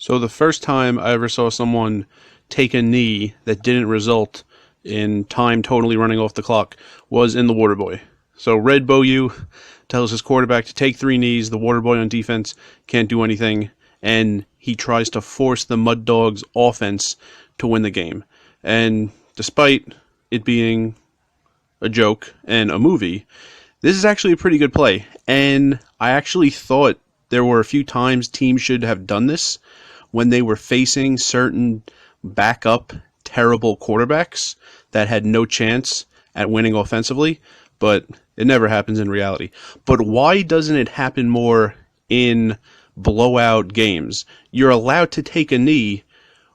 So the first time I ever saw someone take a knee that didn't result in time totally running off the clock was in the Waterboy. So Red Beaulieu tells his quarterback to take 3 knees. The Waterboy on defense can't do anything, and he tries to force the Mud Dogs offense to win the game. And despite it being a joke and a movie, this is actually a pretty good play. And I actually thought there were a few times teams should have done this when they were facing certain backup terrible quarterbacks that had no chance at winning offensively, but it never happens in reality. But why doesn't it happen more in blowout games? You're allowed to take a knee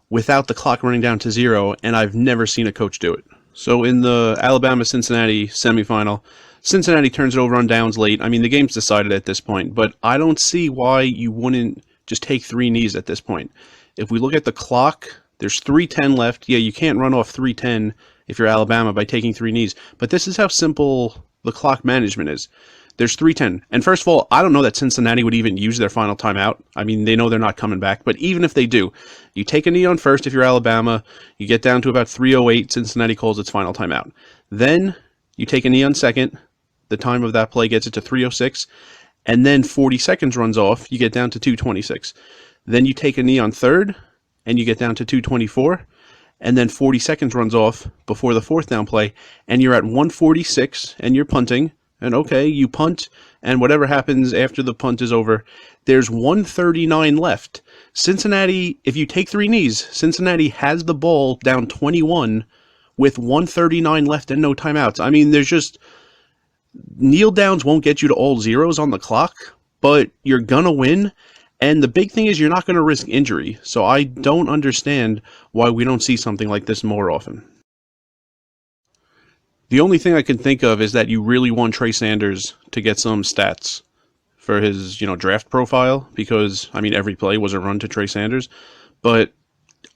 without the clock running down to 0, and I've never seen a coach do it. So in the Alabama-Cincinnati semifinal, Cincinnati turns it over on downs late. I mean, the game's decided at this point, but I don't see why you wouldn't just take 3 knees at this point. If we look at the clock, there's 3:10 left. Yeah, you can't run off 3:10 if you're Alabama by taking 3 knees, but this is how simple the clock management is. There's 3:10. And first of all, I don't know that Cincinnati would even use their final timeout. I mean, they know they're not coming back, but even if they do, you take a knee on first if you're Alabama, you get down to about 3:08, Cincinnati calls its final timeout. Then you take a knee on second, the time of that play gets it to 3:06, and then 40 seconds runs off, you get down to 2:26. Then you take a knee on third, and you get down to 2:24, and then 40 seconds runs off before the fourth down play, and you're at 1:46, and you're punting, and okay, you punt, and whatever happens after the punt is over, there's 1:39 left. Cincinnati, if you take 3 knees, Cincinnati has the ball down 21 with 1:39 left and no timeouts. I mean, there's just... kneel downs won't get you to all zeros on the clock, but you're gonna win. And the big thing is you're not going to risk injury. So I don't understand why we don't see something like this more often. The only thing I can think of is that you really want Trey Sanders to get some stats for his, draft profile, because, I mean, every play was a run to Trey Sanders. But,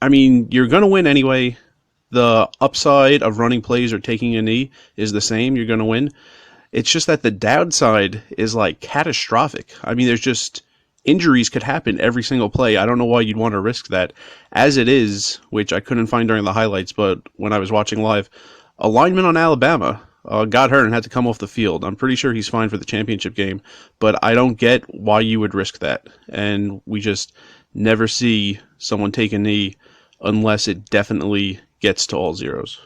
I mean, you're going to win anyway. The upside of running plays or taking a knee is the same. You're going to win. It's just that the downside is, catastrophic. I mean, there's just... injuries could happen every single play. I don't know why you'd want to risk that. As it is, which I couldn't find during the highlights, but when I was watching live, a lineman on Alabama got hurt and had to come off the field. I'm pretty sure he's fine for the championship game, but I don't get why you would risk that. And we just never see someone take a knee unless it definitely gets to all zeros.